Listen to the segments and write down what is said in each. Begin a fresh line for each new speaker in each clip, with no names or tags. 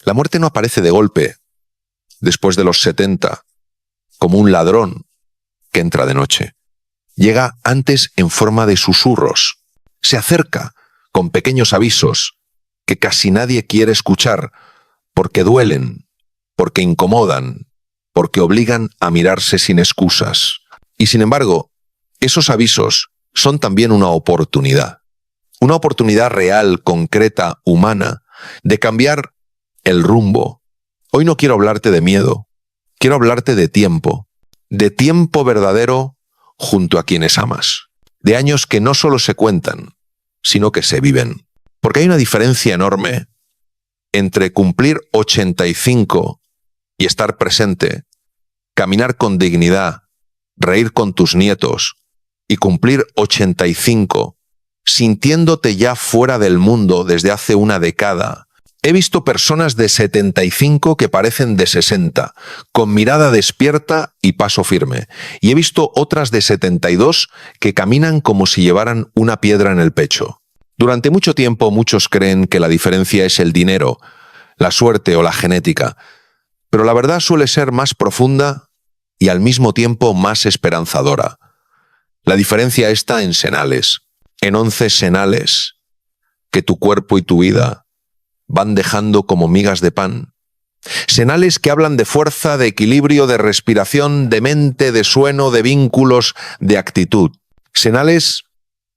La muerte no aparece de golpe, después de los 70, como un ladrón que entra de noche. Llega antes en forma de susurros. Se acerca con pequeños avisos que casi nadie quiere escuchar porque duelen, porque incomodan, porque obligan a mirarse sin excusas. Y sin embargo, esos avisos son también una oportunidad real, concreta, humana, de cambiar el rumbo. Hoy no quiero hablarte de miedo, quiero hablarte de tiempo verdadero junto a quienes amas, de años que no solo se cuentan, sino que se viven. Porque hay una diferencia enorme entre cumplir 85 y estar presente, caminar con dignidad, reír con tus nietos y cumplir 85 sintiéndote ya fuera del mundo desde hace una década. He visto personas de 75 que parecen de 60, con mirada despierta y paso firme. Y he visto otras de 72 que caminan como si llevaran una piedra en el pecho. Durante mucho tiempo muchos creen que la diferencia es el dinero, la suerte o la genética. Pero la verdad suele ser más profunda y al mismo tiempo más esperanzadora. La diferencia está en senales, en 11 senales que tu cuerpo y tu vida van dejando como migas de pan. Senales que hablan de fuerza, de equilibrio, de respiración, de mente, de sueño, de vínculos, de actitud. Senales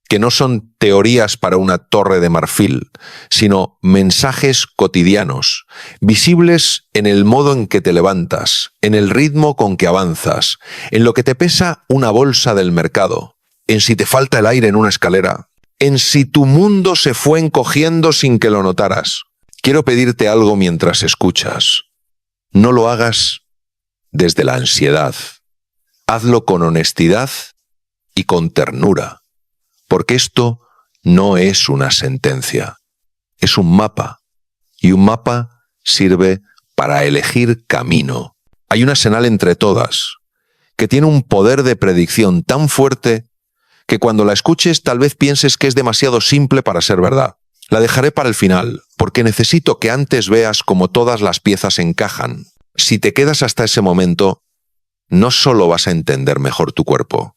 que no son teorías para una torre de marfil, sino mensajes cotidianos, visibles en el modo en que te levantas, en el ritmo con que avanzas, en lo que te pesa una bolsa del mercado, en si te falta el aire en una escalera, en si tu mundo se fue encogiendo sin que lo notaras. Quiero pedirte algo mientras escuchas. No lo hagas desde la ansiedad. Hazlo con honestidad y con ternura, porque esto no es una sentencia, es un mapa, y un mapa sirve para elegir camino. Hay una senal entre todas, que tiene un poder de predicción tan fuerte que cuando la escuches tal vez pienses que es demasiado simple para ser verdad. La dejaré para el final, porque necesito que antes veas cómo todas las piezas encajan. Si te quedas hasta ese momento, no solo vas a entender mejor tu cuerpo,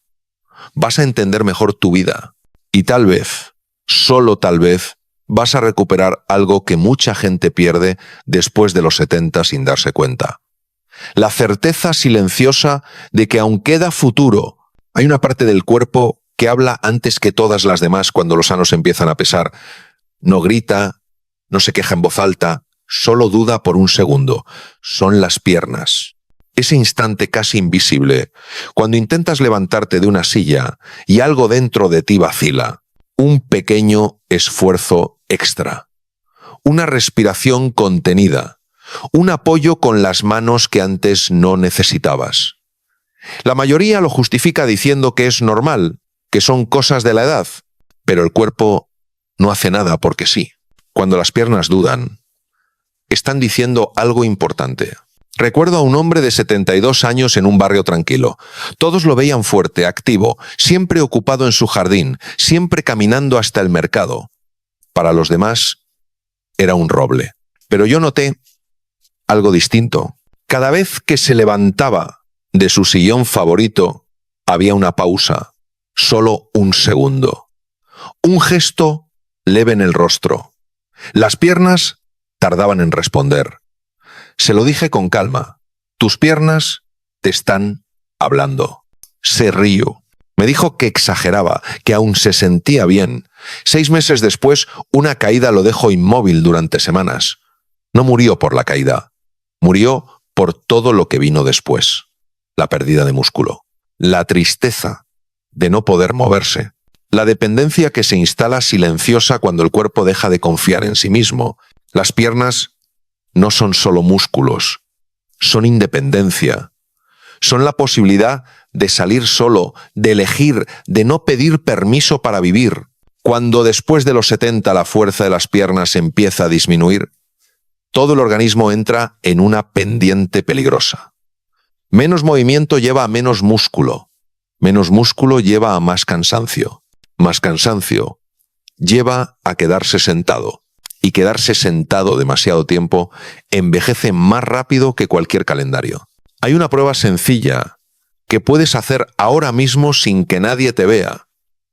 vas a entender mejor tu vida. Y tal vez, solo tal vez, vas a recuperar algo que mucha gente pierde después de los 70 sin darse cuenta. La certeza silenciosa de que aun queda futuro, hay una parte del cuerpo que habla antes que todas las demás cuando los años empiezan a pesar. No grita, no se queja en voz alta, solo duda por un segundo. Son las piernas. Ese instante casi invisible, cuando intentas levantarte de una silla y algo dentro de ti vacila. Un pequeño esfuerzo extra. Una respiración contenida. Un apoyo con las manos que antes no necesitabas. La mayoría lo justifica diciendo que es normal, que son cosas de la edad, pero el cuerpo no hace nada porque sí. Cuando las piernas dudan, están diciendo algo importante. Recuerdo a un hombre de 72 años en un barrio tranquilo. Todos lo veían fuerte, activo, siempre ocupado en su jardín, siempre caminando hasta el mercado. Para los demás, era un roble. Pero yo noté algo distinto. Cada vez que se levantaba de su sillón favorito, había una pausa, solo un segundo. Un gesto leve en el rostro. Las piernas tardaban en responder. Se lo dije con calma. Tus piernas te están hablando. Se rió. Me dijo que exageraba, que aún se sentía bien. 6 meses después, una caída lo dejó inmóvil durante semanas. No murió por la caída. Murió por todo lo que vino después. La pérdida de músculo. La tristeza de no poder moverse. La dependencia que se instala silenciosa cuando el cuerpo deja de confiar en sí mismo. Las piernas no son solo músculos, son independencia. Son la posibilidad de salir solo, de elegir, de no pedir permiso para vivir. Cuando después de los 70 la fuerza de las piernas empieza a disminuir, todo el organismo entra en una pendiente peligrosa. Menos movimiento lleva a menos músculo. Menos músculo lleva a más cansancio. Más cansancio lleva a quedarse sentado. y quedarse sentado demasiado tiempo envejece más rápido que cualquier calendario. Hay una prueba sencilla que puedes hacer ahora mismo sin que nadie te vea.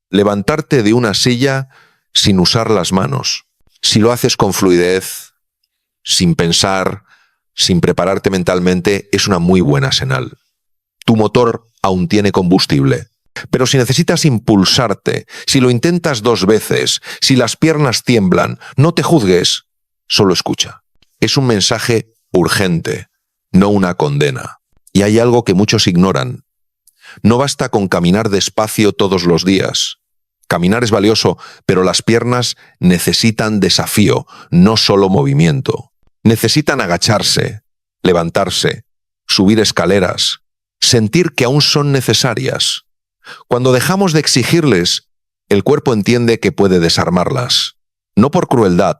Levantarte de una silla sin usar las manos. Si lo haces con fluidez, sin pensar, sin prepararte mentalmente, es una muy buena señal. Tu motor aún tiene combustible. Pero si necesitas impulsarte, si lo intentas 2 veces, si las piernas tiemblan, no te juzgues, solo escucha. Es un mensaje urgente, no una condena. Y hay algo que muchos ignoran. No basta con caminar despacio todos los días. Caminar es valioso, pero las piernas necesitan desafío, no solo movimiento. Necesitan agacharse, levantarse, subir escaleras, sentir que aún son necesarias. Cuando dejamos de exigirles, el cuerpo entiende que puede desarmarlas. No por crueldad,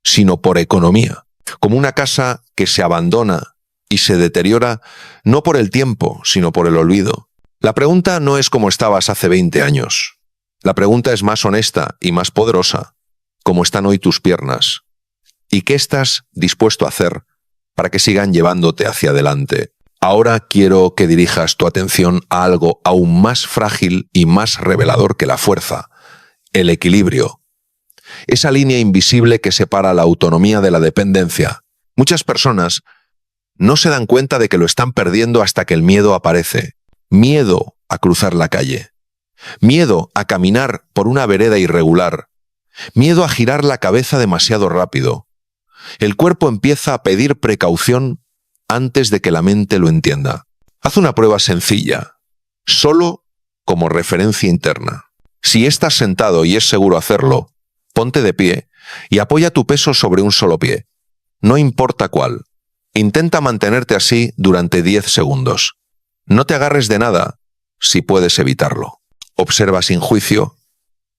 sino por economía. Como una casa que se abandona y se deteriora no por el tiempo, sino por el olvido. La pregunta no es cómo estabas hace 20 años. La pregunta es más honesta y más poderosa. ¿Cómo están hoy tus piernas? ¿Y qué estás dispuesto a hacer para que sigan llevándote hacia adelante? Ahora quiero que dirijas tu atención a algo aún más frágil y más revelador que la fuerza: el equilibrio. Esa línea invisible que separa la autonomía de la dependencia. Muchas personas no se dan cuenta de que lo están perdiendo hasta que el miedo aparece. Miedo a cruzar la calle. Miedo a caminar por una vereda irregular. Miedo a girar la cabeza demasiado rápido. El cuerpo empieza a pedir precaución antes de que la mente lo entienda. Haz una prueba sencilla, solo como referencia interna. Si estás sentado y es seguro hacerlo, ponte de pie y apoya tu peso sobre un solo pie. No importa cuál. Intenta mantenerte así durante 10 segundos. No te agarres de nada si puedes evitarlo. Observa sin juicio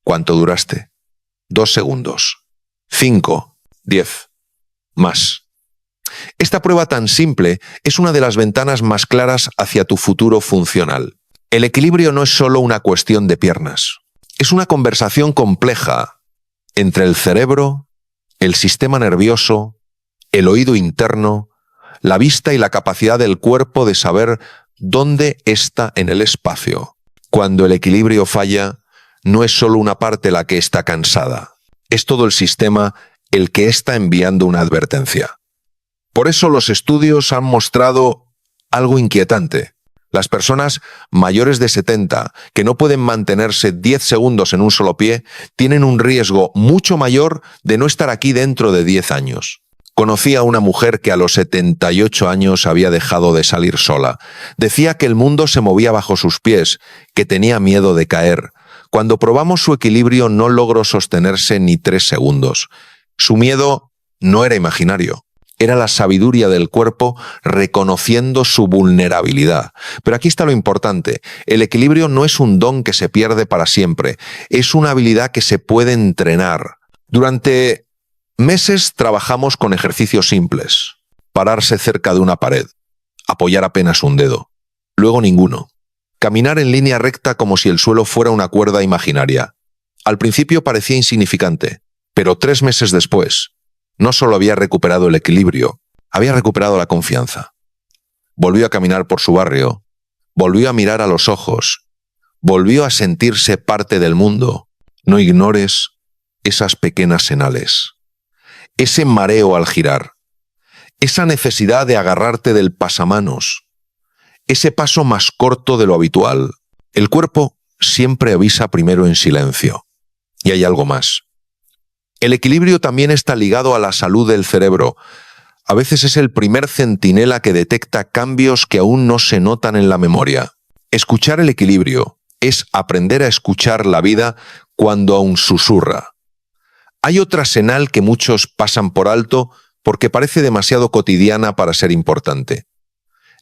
cuánto duraste. 2 segundos. 5. 10. Más. Esta prueba tan simple es una de las ventanas más claras hacia tu futuro funcional. El equilibrio no es solo una cuestión de piernas. Es una conversación compleja entre el cerebro, el sistema nervioso, el oído interno, la vista y la capacidad del cuerpo de saber dónde está en el espacio. Cuando el equilibrio falla, no es solo una parte la que está cansada. Es todo el sistema el que está enviando una advertencia. Por eso los estudios han mostrado algo inquietante. Las personas mayores de 70 que no pueden mantenerse 10 segundos en un solo pie tienen un riesgo mucho mayor de no estar aquí dentro de 10 años. Conocí a una mujer que a los 78 años había dejado de salir sola. Decía que el mundo se movía bajo sus pies, que tenía miedo de caer. Cuando probamos su equilibrio no logró sostenerse ni 3 segundos. Su miedo no era imaginario. Era la sabiduría del cuerpo reconociendo su vulnerabilidad. Pero aquí está lo importante. El equilibrio no es un don que se pierde para siempre. Es una habilidad que se puede entrenar. Durante meses trabajamos con ejercicios simples. Pararse cerca de una pared. Apoyar apenas un dedo. Luego ninguno. Caminar en línea recta como si el suelo fuera una cuerda imaginaria. Al principio parecía insignificante, pero 3 meses después, no solo había recuperado el equilibrio, había recuperado la confianza. Volvió a caminar por su barrio, volvió a mirar a los ojos, volvió a sentirse parte del mundo. No ignores esas pequeñas señales. Ese mareo al girar, esa necesidad de agarrarte del pasamanos, ese paso más corto de lo habitual. El cuerpo siempre avisa primero en silencio. Y hay algo más. El equilibrio también está ligado a la salud del cerebro. A veces es el primer centinela que detecta cambios que aún no se notan en la memoria. Escuchar el equilibrio es aprender a escuchar la vida cuando aún susurra. Hay otra señal que muchos pasan por alto porque parece demasiado cotidiana para ser importante.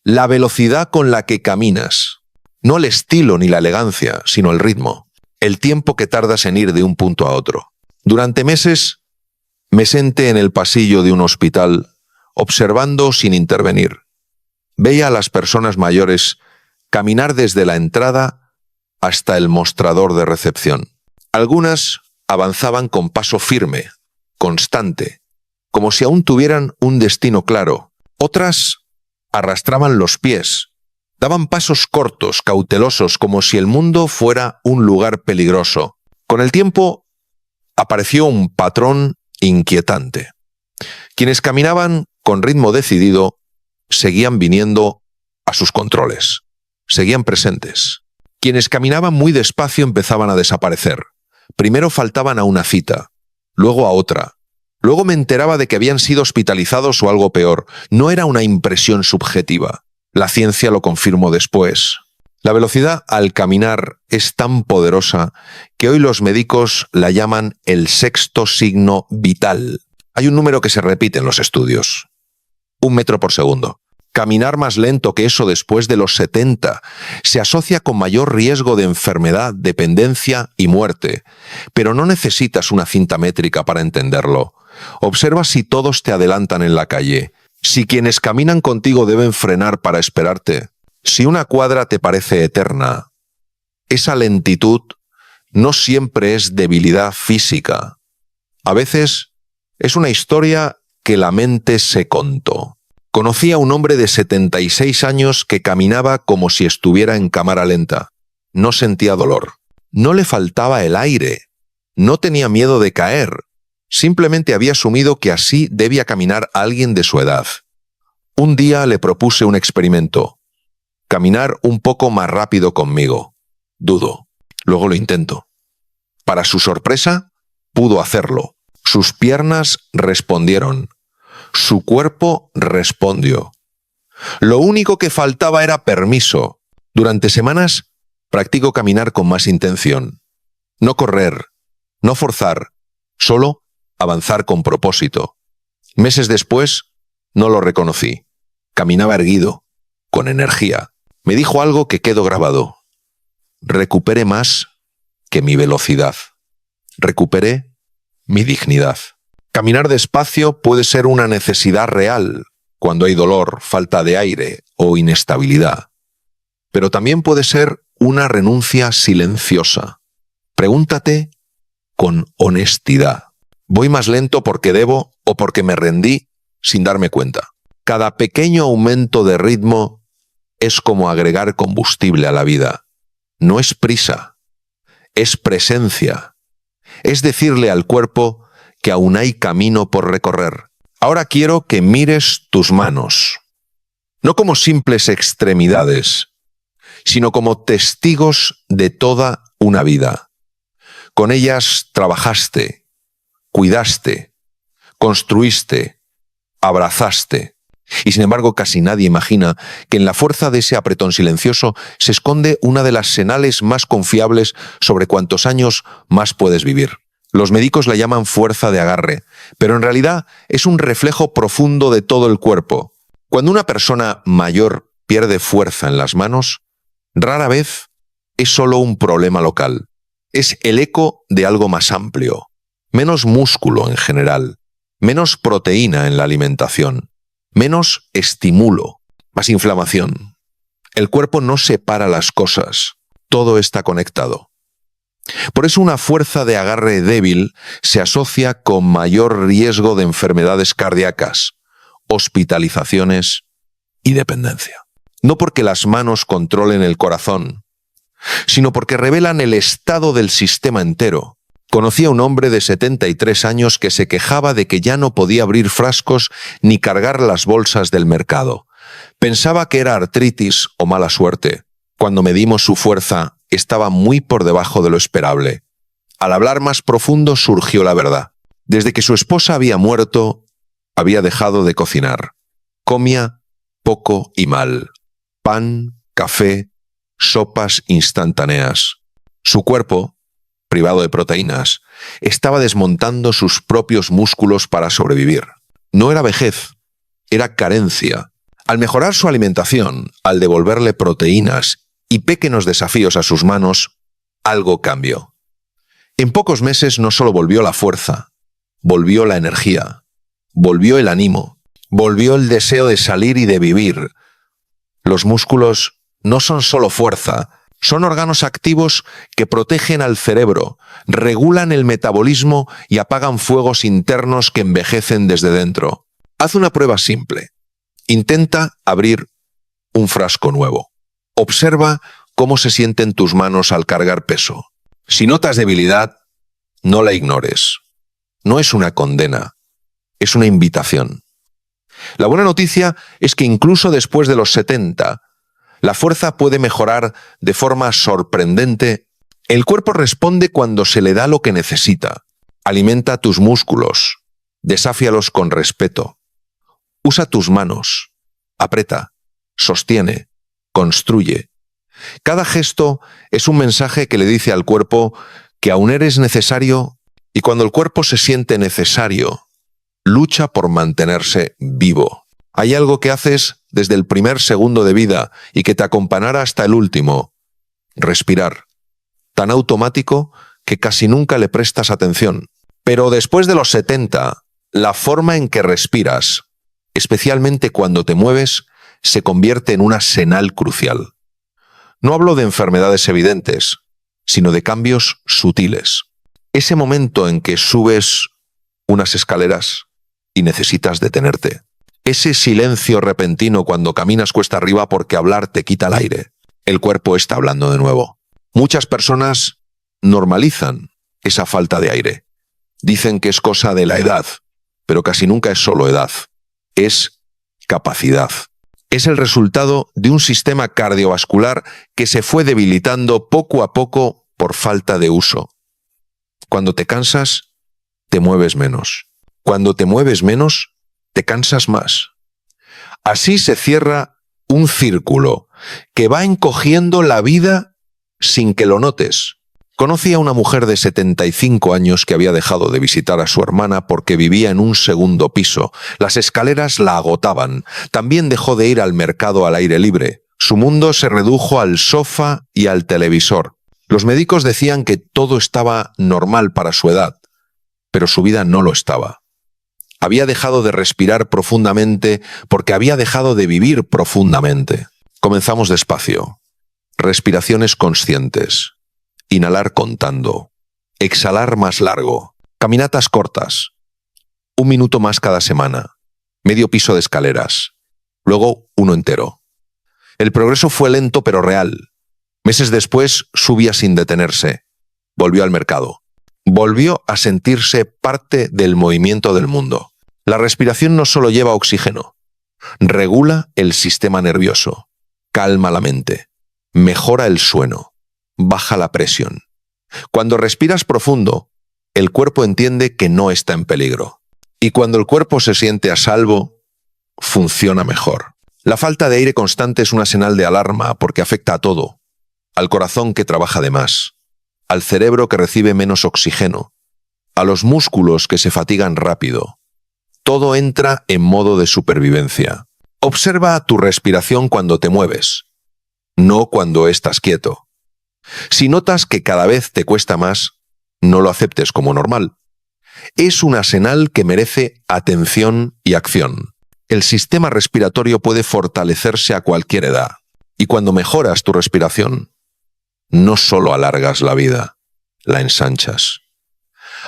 La velocidad con la que caminas. No el estilo ni la elegancia, sino el ritmo. El tiempo que tardas en ir de un punto a otro. Durante meses me senté en el pasillo de un hospital observando sin intervenir. Veía a las personas mayores caminar desde la entrada hasta el mostrador de recepción. Algunas avanzaban con paso firme, constante, como si aún tuvieran un destino claro. Otras arrastraban los pies, daban pasos cortos, cautelosos, como si el mundo fuera un lugar peligroso. Con el tiempo apareció un patrón inquietante. Quienes caminaban con ritmo decidido seguían viniendo a sus controles, seguían presentes. Quienes caminaban muy despacio empezaban a desaparecer. Primero faltaban a una cita, luego a otra. Luego me enteraba de que habían sido hospitalizados o algo peor. No era una impresión subjetiva. La ciencia lo confirmó después. La velocidad al caminar es tan poderosa que hoy los médicos la llaman el sexto signo vital. Hay un número que se repite en los estudios. 1 metro por segundo. Caminar más lento que eso después de los 70 se asocia con mayor riesgo de enfermedad, dependencia y muerte. Pero no necesitas una cinta métrica para entenderlo. Observa si todos te adelantan en la calle, si quienes caminan contigo deben frenar para esperarte, si una cuadra te parece eterna. Esa lentitud no siempre es debilidad física. A veces es una historia que la mente se contó. Conocí a un hombre de 76 años que caminaba como si estuviera en cámara lenta. No sentía dolor. No le faltaba el aire. No tenía miedo de caer. Simplemente había asumido que así debía caminar alguien de su edad. Un día le propuse un experimento. Caminar un poco más rápido conmigo. Dudo. Luego lo intento. Para su sorpresa, pudo hacerlo. Sus piernas respondieron. Su cuerpo respondió. Lo único que faltaba era permiso. Durante semanas practico caminar con más intención. No correr, no forzar, solo avanzar con propósito. Meses después, no lo reconocí. Caminaba erguido, con energía. Me dijo algo que quedó grabado. Recuperé más que mi velocidad. Recuperé mi dignidad. Caminar despacio puede ser una necesidad real cuando hay dolor, falta de aire o inestabilidad. Pero también puede ser una renuncia silenciosa. Pregúntate con honestidad. ¿Voy más lento porque debo o porque me rendí sin darme cuenta? Cada pequeño aumento de ritmo es como agregar combustible a la vida. No es prisa, es presencia. Es decirle al cuerpo que aún hay camino por recorrer. Ahora quiero que mires tus manos, no como simples extremidades, sino como testigos de toda una vida. Con ellas trabajaste, cuidaste, construiste, abrazaste. Y sin embargo casi nadie imagina que en la fuerza de ese apretón silencioso se esconde una de las señales más confiables sobre cuántos años más puedes vivir. Los médicos la llaman fuerza de agarre, pero en realidad es un reflejo profundo de todo el cuerpo. Cuando una persona mayor pierde fuerza en las manos, rara vez es solo un problema local. Es el eco de algo más amplio. Menos músculo en general, menos proteína en la alimentación, menos estímulo, más inflamación. El cuerpo no separa las cosas, todo está conectado. Por eso una fuerza de agarre débil se asocia con mayor riesgo de enfermedades cardíacas, hospitalizaciones y dependencia. No porque las manos controlen el corazón, sino porque revelan el estado del sistema entero. Conocí a un hombre de 73 años que se quejaba de que ya no podía abrir frascos ni cargar las bolsas del mercado. Pensaba que era artritis o mala suerte. Cuando medimos su fuerza, estaba muy por debajo de lo esperable. Al hablar más profundo surgió la verdad. Desde que su esposa había muerto, había dejado de cocinar. Comía poco y mal. Pan, café, sopas instantáneas. Su cuerpo, privado de proteínas, estaba desmontando sus propios músculos para sobrevivir. No era vejez, era carencia. Al mejorar su alimentación, al devolverle proteínas y pequeños desafíos a sus manos, algo cambió. En pocos meses no solo volvió la fuerza, volvió la energía, volvió el ánimo, volvió el deseo de salir y de vivir. Los músculos no son solo fuerza, Son órganos activos que protegen al cerebro, regulan el metabolismo y apagan fuegos internos que envejecen desde dentro. Haz una prueba simple. Intenta abrir un frasco nuevo. Observa cómo se sienten tus manos al cargar peso. Si notas debilidad, no la ignores. No es una condena, es una invitación. La buena noticia es que incluso después de los 70, la fuerza puede mejorar de forma sorprendente. El cuerpo responde cuando se le da lo que necesita. Alimenta tus músculos, desafíalos con respeto. Usa tus manos, aprieta, sostiene, construye. Cada gesto es un mensaje que le dice al cuerpo que aún eres necesario, y cuando el cuerpo se siente necesario, lucha por mantenerse vivo. Hay algo que haces desde el primer segundo de vida y que te acompañará hasta el último. Respirar. Tan automático que casi nunca le prestas atención. Pero después de los 70, la forma en que respiras, especialmente cuando te mueves, se convierte en una señal crucial. No hablo de enfermedades evidentes, sino de cambios sutiles. Ese momento en que subes unas escaleras y necesitas detenerte. Ese silencio repentino cuando caminas cuesta arriba porque hablar te quita el aire. El cuerpo está hablando de nuevo. Muchas personas normalizan esa falta de aire. Dicen que es cosa de la edad, pero casi nunca es solo edad. Es capacidad. Es el resultado de un sistema cardiovascular que se fue debilitando poco a poco por falta de uso. Cuando te cansas, te mueves menos. Cuando te mueves menos, te cansas más. Así se cierra un círculo que va encogiendo la vida sin que lo notes. Conocí a una mujer de 75 años que había dejado de visitar a su hermana porque vivía en un segundo piso. Las escaleras la agotaban. También dejó de ir al mercado al aire libre. Su mundo se redujo al sofá y al televisor. Los médicos decían que todo estaba normal para su edad, pero su vida no lo estaba. Había dejado de respirar profundamente porque había dejado de vivir profundamente. Comenzamos despacio. Respiraciones conscientes. Inhalar contando. Exhalar más largo. Caminatas cortas. 1 minuto más cada semana. Medio piso de escaleras. Luego uno entero. El progreso fue lento pero real. Meses después subía sin detenerse. Volvió al mercado. Volvió a sentirse parte del movimiento del mundo. La respiración no solo lleva oxígeno, regula el sistema nervioso, calma la mente, mejora el sueño, baja la presión. Cuando respiras profundo, el cuerpo entiende que no está en peligro. Y cuando el cuerpo se siente a salvo, funciona mejor. La falta de aire constante es una señal de alarma porque afecta a todo. Al corazón que trabaja de más, al cerebro que recibe menos oxígeno, a los músculos que se fatigan rápido. Todo entra en modo de supervivencia. Observa tu respiración cuando te mueves, no cuando estás quieto. Si notas que cada vez te cuesta más, no lo aceptes como normal. Es una señal que merece atención y acción. El sistema respiratorio puede fortalecerse a cualquier edad. Y cuando mejoras tu respiración, no solo alargas la vida, la ensanchas.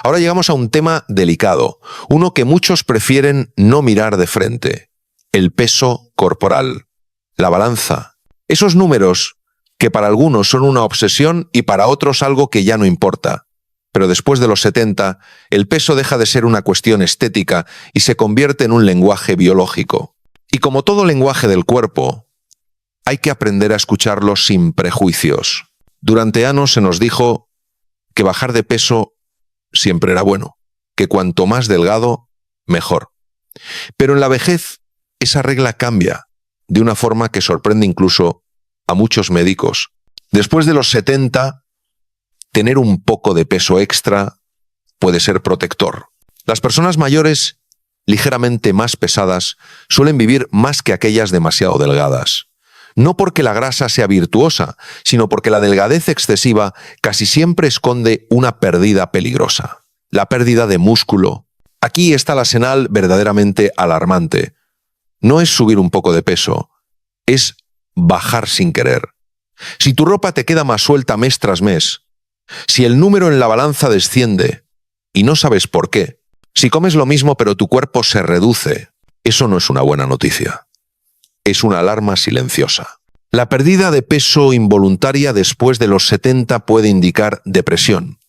Ahora llegamos a un tema delicado, uno que muchos prefieren no mirar de frente: el peso corporal, la balanza. Esos números que para algunos son una obsesión y para otros algo que ya no importa. Pero después de los 70, el peso deja de ser una cuestión estética y se convierte en un lenguaje biológico. Y como todo lenguaje del cuerpo, hay que aprender a escucharlo sin prejuicios. Durante años se nos dijo que bajar de peso siempre era bueno, que cuanto más delgado, mejor. Pero en la vejez, esa regla cambia de una forma que sorprende incluso a muchos médicos. Después de los 70, tener un poco de peso extra puede ser protector. Las personas mayores, ligeramente más pesadas, suelen vivir más que aquellas demasiado delgadas. No porque la grasa sea virtuosa, sino porque la delgadez excesiva casi siempre esconde una pérdida peligrosa. La pérdida de músculo. Aquí está la señal verdaderamente alarmante. No es subir un poco de peso, es bajar sin querer. Si tu ropa te queda más suelta mes tras mes, si el número en la balanza desciende y no sabes por qué, si comes lo mismo pero tu cuerpo se reduce, eso no es una buena noticia. Es una alarma silenciosa. La pérdida de peso involuntaria después de los 70 puede indicar depresión,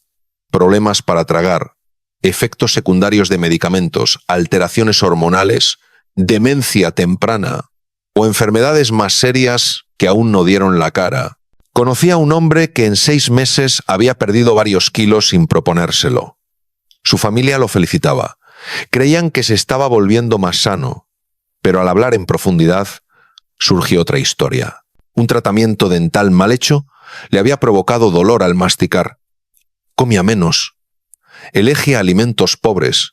problemas para tragar, efectos secundarios de medicamentos, alteraciones hormonales, demencia temprana o enfermedades más serias que aún no dieron la cara. Conocí a un hombre que en 6 meses había perdido varios kilos sin proponérselo. Su familia lo felicitaba. Creían que se estaba volviendo más sano, pero al hablar en profundidad surgió otra historia. Un tratamiento dental mal hecho le había provocado dolor al masticar. Comía menos. Elegía alimentos pobres.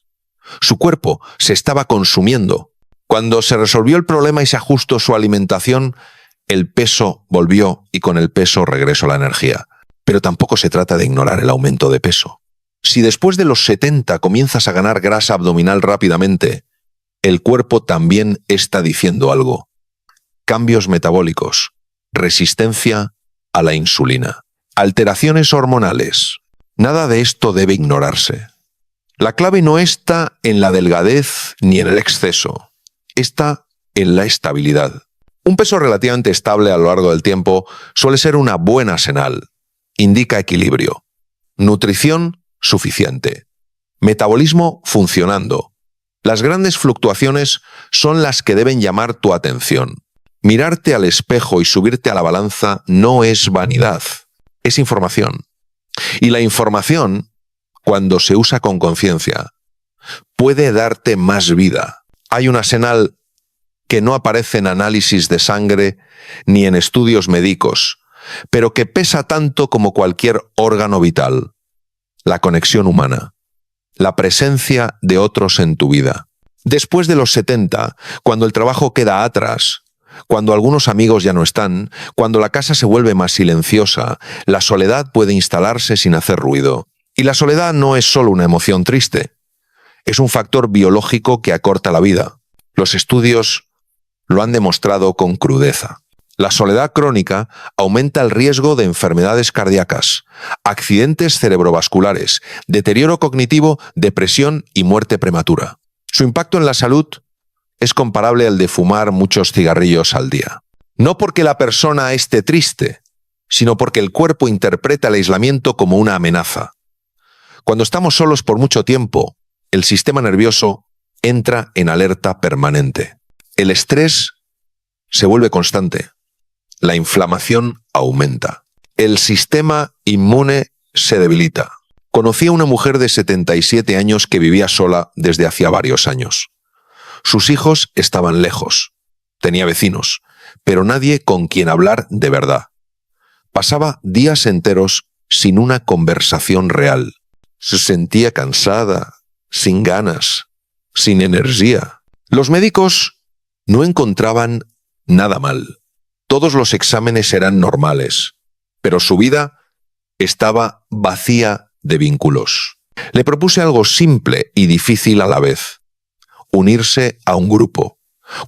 Su cuerpo se estaba consumiendo. Cuando se resolvió el problema y se ajustó su alimentación, el peso volvió y con el peso regresó la energía. Pero tampoco se trata de ignorar el aumento de peso. Si después de los 70 comienzas a ganar grasa abdominal rápidamente, el cuerpo también está diciendo algo. Cambios metabólicos, resistencia a la insulina, alteraciones hormonales. Nada de esto debe ignorarse. La clave no está en la delgadez ni en el exceso, está en la estabilidad. Un peso relativamente estable a lo largo del tiempo suele ser una buena señal. Indica equilibrio. Nutrición suficiente. Metabolismo funcionando. Las grandes fluctuaciones son las que deben llamar tu atención. Mirarte al espejo y subirte a la balanza no es vanidad, es información. Y la información, cuando se usa con conciencia, puede darte más vida. Hay una señal que no aparece en análisis de sangre ni en estudios médicos, pero que pesa tanto como cualquier órgano vital. La conexión humana, la presencia de otros en tu vida. Después de los 70, cuando el trabajo queda atrás, cuando algunos amigos ya no están, cuando la casa se vuelve más silenciosa, la soledad puede instalarse sin hacer ruido. Y la soledad no es solo una emoción triste, es un factor biológico que acorta la vida. Los estudios lo han demostrado con crudeza. La soledad crónica aumenta el riesgo de enfermedades cardíacas, accidentes cerebrovasculares, deterioro cognitivo, depresión y muerte prematura. Su impacto en la salud es comparable al de fumar muchos cigarrillos al día. No porque la persona esté triste, sino porque el cuerpo interpreta el aislamiento como una amenaza. Cuando estamos solos por mucho tiempo, el sistema nervioso entra en alerta permanente. El estrés se vuelve constante. La inflamación aumenta. El sistema inmune se debilita. Conocí a una mujer de 77 años que vivía sola desde hacía varios años. Sus hijos estaban lejos. Tenía vecinos, pero nadie con quien hablar de verdad. Pasaba días enteros sin una conversación real. Se sentía cansada, sin ganas, sin energía. Los médicos no encontraban nada mal. Todos los exámenes eran normales, pero su vida estaba vacía de vínculos. Le propuse algo simple y difícil a la vez. Unirse a un grupo.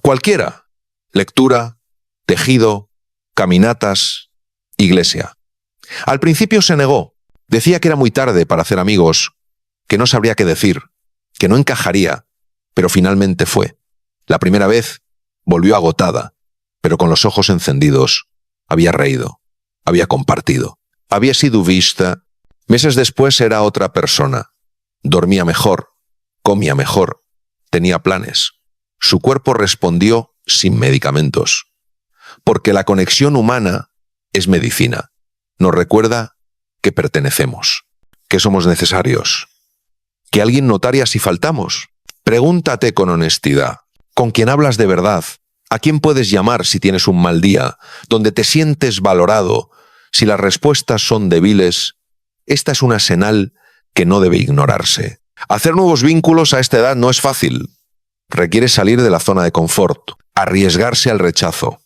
Cualquiera. Lectura, tejido, caminatas, iglesia. Al principio se negó. Decía que era muy tarde para hacer amigos, que no sabría qué decir, que no encajaría, pero finalmente fue. La primera vez volvió agotada, pero con los ojos encendidos. Había reído, había compartido, había sido vista. Meses después era otra persona. Dormía mejor, comía mejor, tenía planes. Su cuerpo respondió sin medicamentos. Porque la conexión humana es medicina. Nos recuerda que pertenecemos, que somos necesarios, que alguien notaría si faltamos. Pregúntate con honestidad, ¿con quién hablas de verdad? ¿A quién puedes llamar si tienes un mal día? ¿Donde te sientes valorado? Si las respuestas son débiles, esta es una señal que no debe ignorarse. Hacer nuevos vínculos a esta edad no es fácil. Requiere salir de la zona de confort, arriesgarse al rechazo.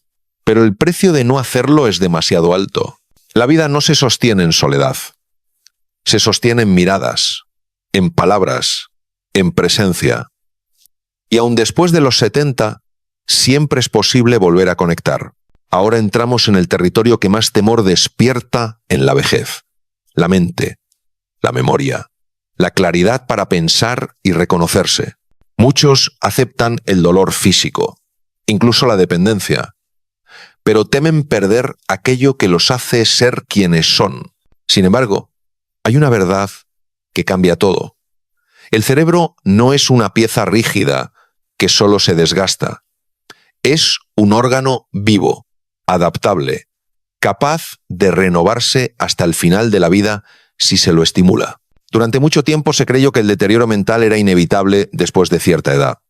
Pero el precio de no hacerlo es demasiado alto. La vida no se sostiene en soledad. Se sostiene en miradas, en palabras, en presencia. Y aun después de los 70, siempre es posible volver a conectar. Ahora entramos en el territorio que más temor despierta en la vejez: la mente, la memoria, la claridad para pensar y reconocerse. Muchos aceptan el dolor físico, incluso la dependencia, pero temen perder aquello que los hace ser quienes son. Sin embargo, hay una verdad que cambia todo. El cerebro no es una pieza rígida que solo se desgasta. Es un órgano vivo, adaptable, capaz de renovarse hasta el final de la vida si se lo estimula. Durante mucho tiempo se creyó que el deterioro mental era inevitable después de cierta edad.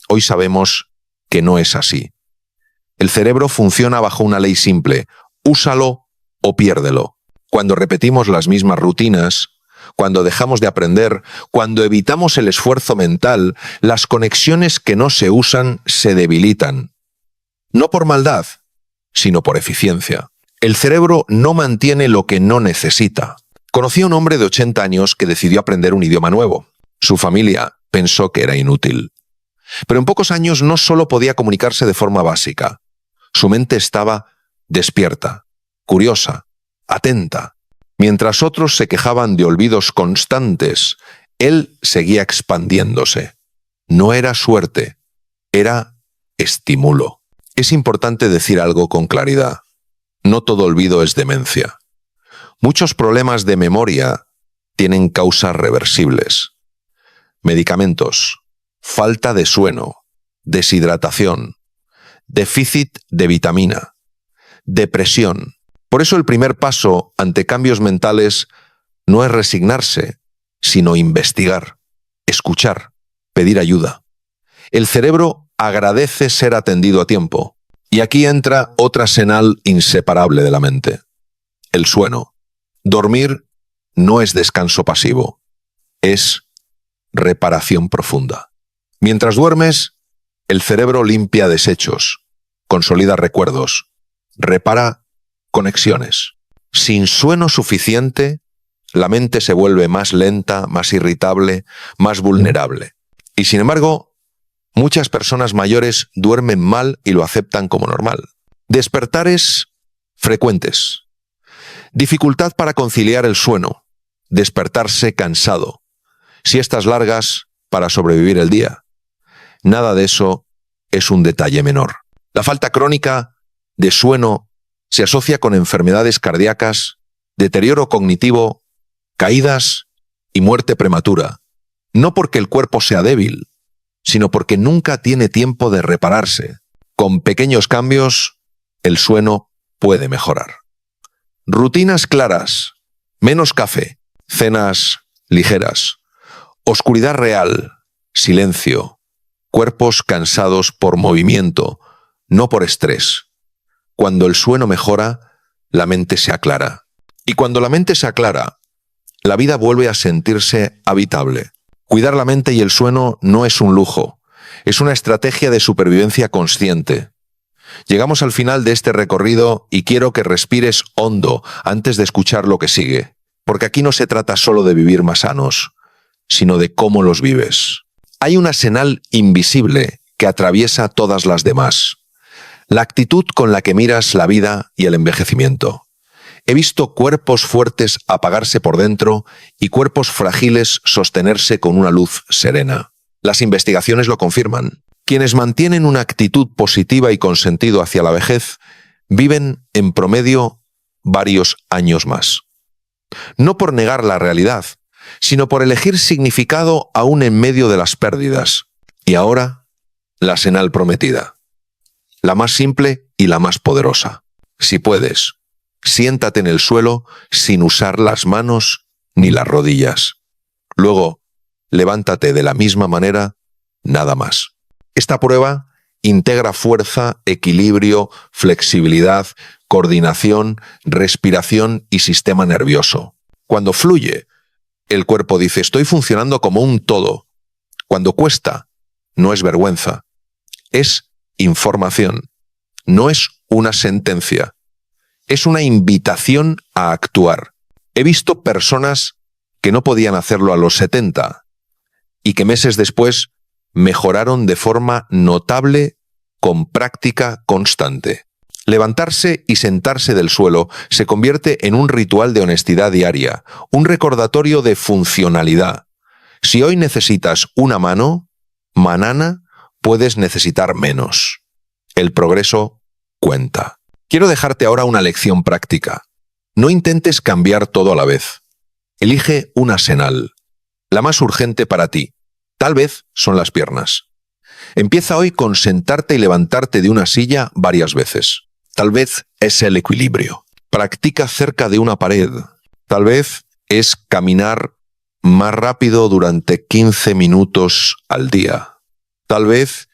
Hoy sabemos que no es así. El cerebro funciona bajo una ley simple: úsalo o piérdelo. Cuando repetimos las mismas rutinas, cuando dejamos de aprender, cuando evitamos el esfuerzo mental, las conexiones que no se usan se debilitan. No por maldad, sino por eficiencia. El cerebro no mantiene lo que no necesita. Conocí a un hombre de 80 años que decidió aprender un idioma nuevo. Su familia pensó que era inútil. Pero en pocos años no solo podía comunicarse de forma básica. Su mente estaba despierta, curiosa, atenta. Mientras otros se quejaban de olvidos constantes, él seguía expandiéndose. No era suerte, era estímulo. Es importante decir algo con claridad. No todo olvido es demencia. Muchos problemas de memoria tienen causas reversibles. Medicamentos, falta de sueño, deshidratación, déficit de vitamina, depresión. Por eso el primer paso ante cambios mentales no es resignarse, sino investigar, escuchar, pedir ayuda. El cerebro agradece ser atendido a tiempo. Y aquí entra otra señal inseparable de la mente: el sueño. Dormir no es descanso pasivo, es reparación profunda. Mientras duermes, el cerebro limpia desechos, consolida recuerdos, repara conexiones. Sin sueño suficiente, la mente se vuelve más lenta, más irritable, más vulnerable. Y sin embargo, muchas personas mayores duermen mal y lo aceptan como normal. Despertares frecuentes. Dificultad para conciliar el sueño. Despertarse cansado. Siestas largas para sobrevivir el día. Nada de eso es un detalle menor. La falta crónica de sueño se asocia con enfermedades cardíacas, deterioro cognitivo, caídas y muerte prematura. No porque el cuerpo sea débil, sino porque nunca tiene tiempo de repararse. Con pequeños cambios, el sueño puede mejorar. Rutinas claras, menos café, cenas ligeras, oscuridad real, silencio, cuerpos cansados por movimiento, no por estrés. Cuando el sueño mejora, la mente se aclara. Y cuando la mente se aclara, la vida vuelve a sentirse habitable. Cuidar la mente y el sueño no es un lujo, es una estrategia de supervivencia consciente. Llegamos al final de este recorrido y quiero que respires hondo antes de escuchar lo que sigue, porque aquí no se trata solo de vivir más sanos, sino de cómo los vives. Hay una señal invisible que atraviesa todas las demás: la actitud con la que miras la vida y el envejecimiento. He visto cuerpos fuertes apagarse por dentro y cuerpos frágiles sostenerse con una luz serena. Las investigaciones lo confirman. Quienes mantienen una actitud positiva y con sentido hacia la vejez viven en promedio varios años más. No por negar la realidad, sino por elegir significado aún en medio de las pérdidas. Y ahora, la señal prometida. La más simple y la más poderosa. Si puedes, siéntate en el suelo sin usar las manos ni las rodillas. Luego, levántate de la misma manera, nada más. Esta prueba integra fuerza, equilibrio, flexibilidad, coordinación, respiración y sistema nervioso. Cuando fluye, el cuerpo dice: estoy funcionando como un todo. Cuando cuesta, no es vergüenza, es información. No es una sentencia, es una invitación a actuar. He visto personas que no podían hacerlo a los 70 y que meses después mejoraron de forma notable con práctica constante. Levantarse y sentarse del suelo se convierte en un ritual de honestidad diaria, un recordatorio de funcionalidad. Si hoy necesitas una mano, mañana puedes necesitar menos. El progreso cuenta. Quiero dejarte ahora una lección práctica. No intentes cambiar todo a la vez. Elige una senal, la más urgente para ti. Tal vez son las piernas. Empieza hoy con sentarte y levantarte de una silla varias veces. Tal vez es el equilibrio. Practica cerca de una pared. Tal vez es caminar más rápido durante 15 minutos al día. Tal vez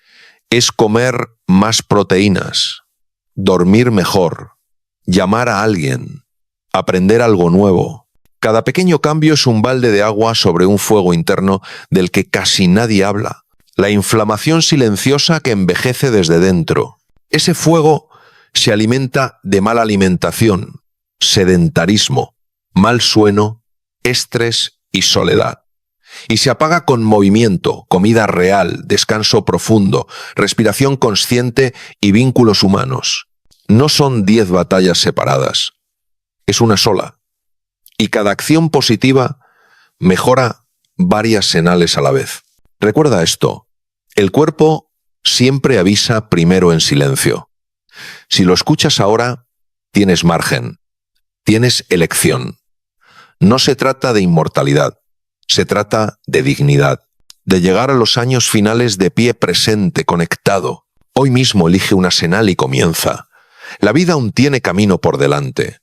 es comer más proteínas, dormir mejor, llamar a alguien, aprender algo nuevo. Cada pequeño cambio es un balde de agua sobre un fuego interno del que casi nadie habla. La inflamación silenciosa que envejece desde dentro. Ese fuego se alimenta de mala alimentación, sedentarismo, mal sueño, estrés y soledad. Y se apaga con movimiento, comida real, descanso profundo, respiración consciente y vínculos humanos. No son 10 batallas separadas, es una sola. Y cada acción positiva mejora varias senales a la vez. Recuerda esto, el cuerpo siempre avisa primero en silencio. Si lo escuchas ahora, tienes margen, tienes elección. No se trata de inmortalidad, se trata de dignidad, de llegar a los años finales de pie presente, conectado. Hoy mismo elige una senal y comienza. La vida aún tiene camino por delante.